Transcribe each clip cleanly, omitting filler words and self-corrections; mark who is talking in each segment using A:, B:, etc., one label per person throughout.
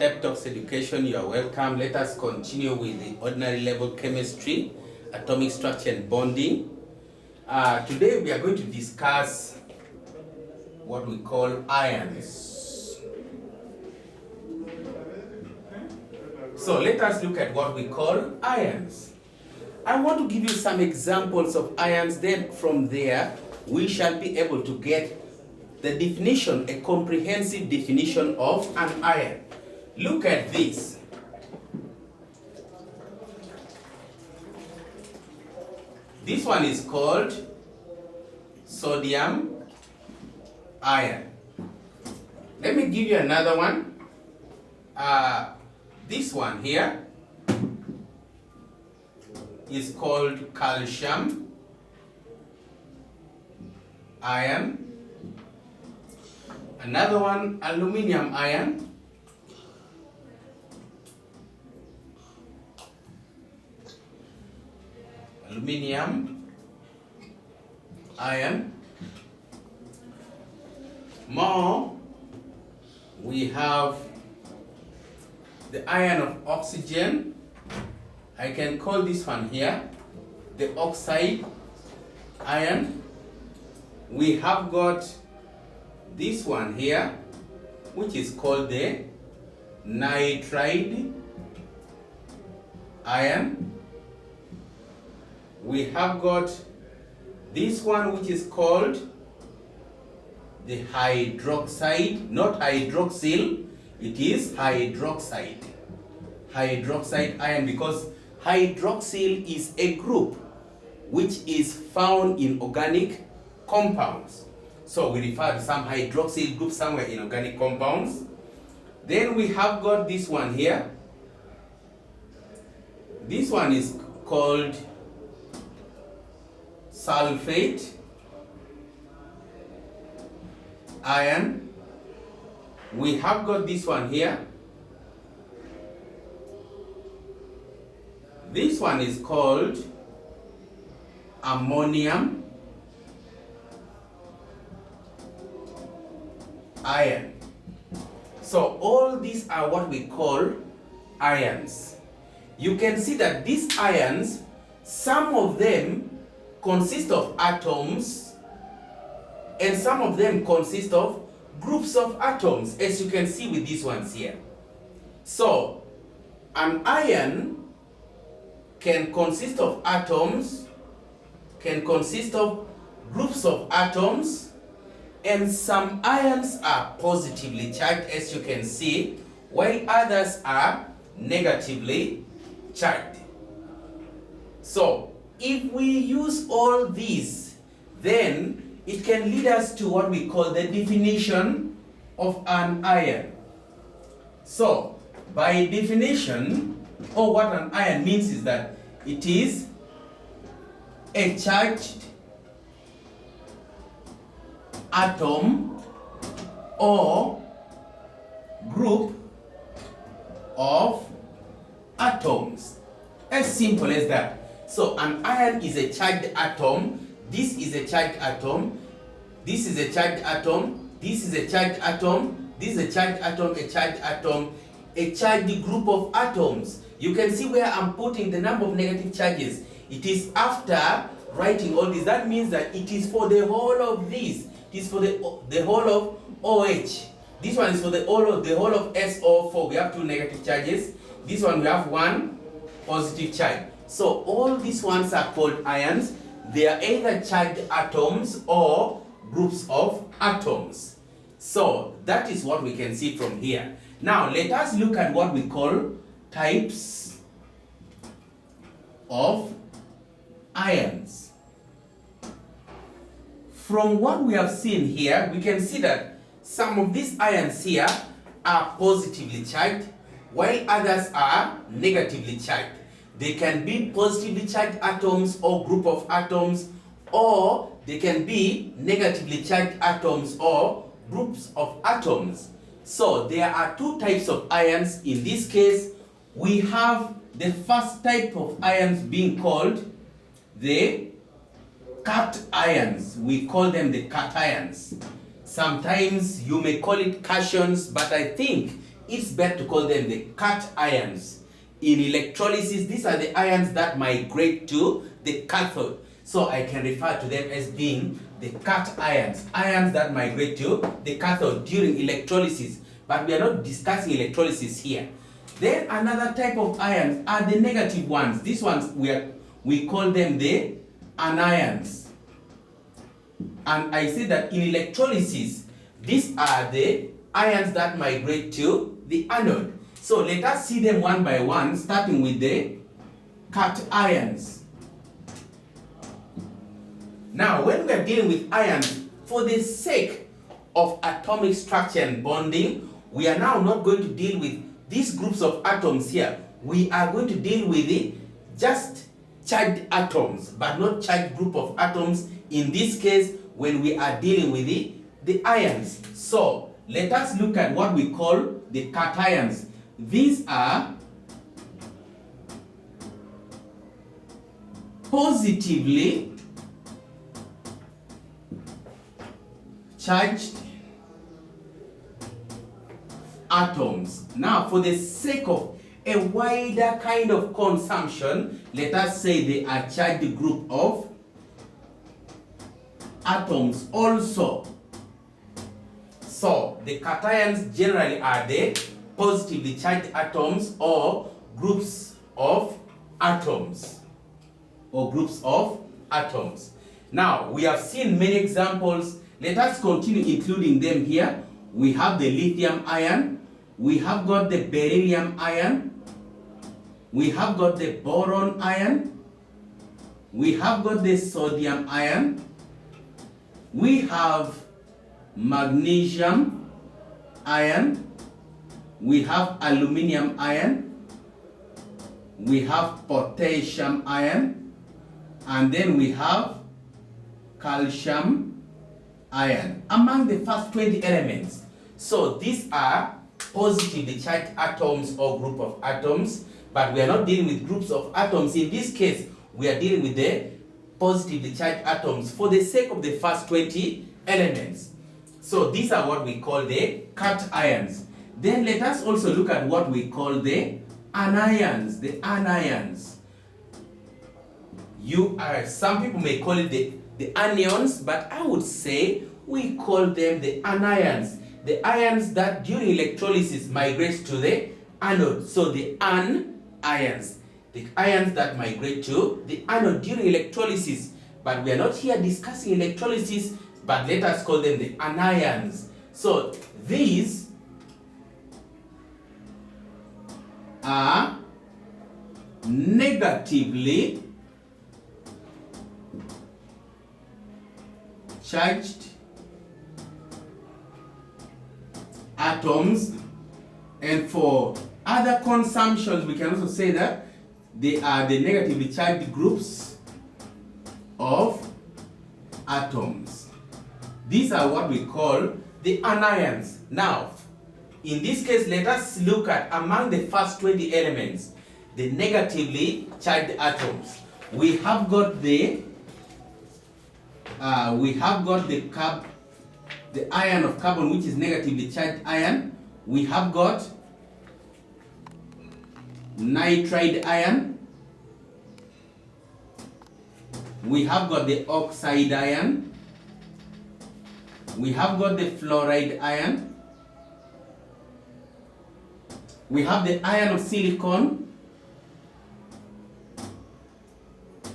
A: Tebtalks education, you are welcome. Let us continue with the ordinary level chemistry, atomic structure and bonding. Today we are going to discuss what we call ions. So let us look at what we call ions. I want to give you some examples of ions, then from there we shall be able to get the definition, a comprehensive definition of an ion. Look at this. This one is called sodium ion. Let me give you another one. This one here is called calcium ion. Another one, aluminium ion. Aluminium ion. More, we have the ion of oxygen. I can call this one here the oxide ion. We have got this one here, which is called the nitride ion. We have got this one, which is called the hydroxide, not hydroxyl, it is hydroxide. Hydroxide ion, because hydroxyl is a group which is found in organic compounds. So we refer to some hydroxyl group somewhere in organic compounds. Then we have got this one here. This one is called sulfate ion. We have got this one here. This one is called ammonium ion. So all these are what we call ions. You can see that these ions, some of them consist of atoms and some of them consist of groups of atoms, as you can see with these ones here. So an ion can consist of atoms, can consist of groups of atoms, and some ions are positively charged, as you can see, while others are negatively charged. So if we use all these, then it can lead us to what we call the definition of an ion. So by definition, or what an ion means is that it is a charged atom or group of atoms. As simple as that. So an ion is a charged atom. This is a charged atom. This is a charged atom. This is a charged atom. This is a charged atom, a charged atom, a charged group of atoms. You can see where I'm putting the number of negative charges. It is after writing all this. That means that it is for the whole of this. It is for the whole of OH. This one is for the whole of SO4. We have two negative charges. This one we have one positive charge. So all these ones are called ions. They are either charged atoms or groups of atoms. So that is what we can see from here. Now let us look at what we call types of ions. From what we have seen here, we can see that some of these ions here are positively charged, while others are negatively charged. They can be positively charged atoms or group of atoms, or they can be negatively charged atoms or groups of atoms. So there are two types of ions. In this case, we have the first type of ions being called the cations. We call them the cations. Sometimes you may call it cations, but I think it's better to call them the cation ions. In electrolysis, these are the ions that migrate to the cathode. So I can refer to them as being the cation ions, ions that migrate to the cathode during electrolysis. But we are not discussing electrolysis here. Then another type of ions are the negative ones. These ones we call them the anions. And I say that in electrolysis, these are the ions that migrate to the anode. So let us see them one by one, starting with the cations. Now, when we are dealing with ions, for the sake of atomic structure and bonding, we are now not going to deal with these groups of atoms here. We are going to deal with the just charged atoms, but not charged group of atoms. In this case, when we are dealing with the ions. So let us look at what we call the cations. These are positively charged atoms. Now, for the sake of a wider kind of consumption, let us say they are charged group of atoms also. So the cations generally are the positively charged atoms or groups of atoms. Now, we have seen many examples. Let us continue including them here. We have the lithium ion, we have got the beryllium ion, we have got the boron ion, we have got the sodium ion, we have magnesium ion, we have aluminium ion, we have potassium ion, and then we have calcium ion among the first 20 elements. So these are positively charged atoms or group of atoms, but we are not dealing with groups of atoms. In this case, we are dealing with the positively charged atoms for the sake of the first 20 elements. So these are what we call the cations. Then let us also look at what we call the anions. The anions. Some people may call it the anions, but I would say we call them the anions. The ions that during electrolysis migrate to the anode. So the anions. The ions that migrate to the anode during electrolysis. But we are not here discussing electrolysis, but let us call them the anions. So these are negatively charged atoms, and for other consumptions we can also say that they are the negatively charged groups of atoms. These are what we call the anions. Now, in this case, let us look at among the first 20 elements, the negatively charged atoms. We have got the ion of carbon, which is negatively charged ion. We have got nitride ion. We have got the oxide ion. We have got the fluoride ion. We have the ion of silicon.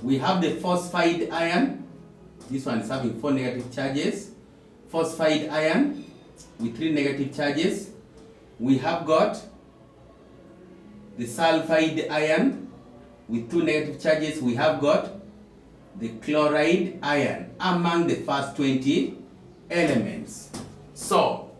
A: We have the phosphide ion. This one is having 4 negative charges. Phosphide ion with 3 negative charges. We have got the sulfide ion with 2 negative charges. We have got the chloride ion among the first 20 elements. So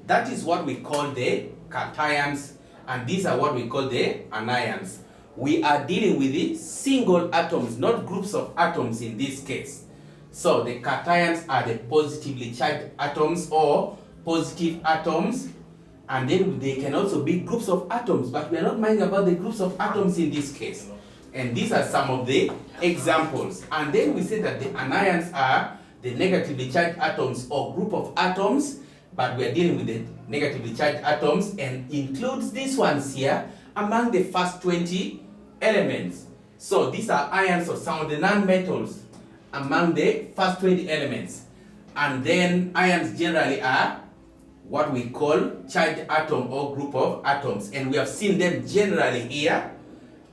A: that is what we call the cations, and these are what we call the anions. We are dealing with the single atoms, not groups of atoms in this case. So the cations are the positively charged atoms or positive atoms, and then they can also be groups of atoms, but we are not minding about the groups of atoms in this case. And these are some of the examples. And then we say that the anions are the negatively charged atoms or group of atoms, but we are dealing with the negatively charged atoms and includes these ones here among the first 20 elements. So these are ions of some of the non-metals among the first 20 elements. And then ions generally are what we call charged atom or group of atoms, and we have seen them generally here,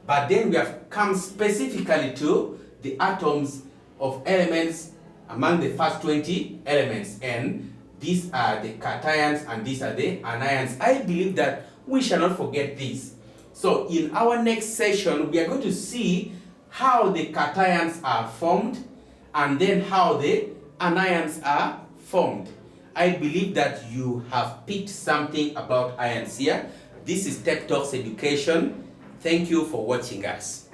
A: but then we have come specifically to the atoms of elements among the first 20 elements, and these are the cations and these are the anions. I believe that we shall not forget this. So in our next session, we are going to see how the cations are formed and then how the anions are formed. I believe that you have picked something about ions here. This is Tebtalks Education. Thank you for watching us.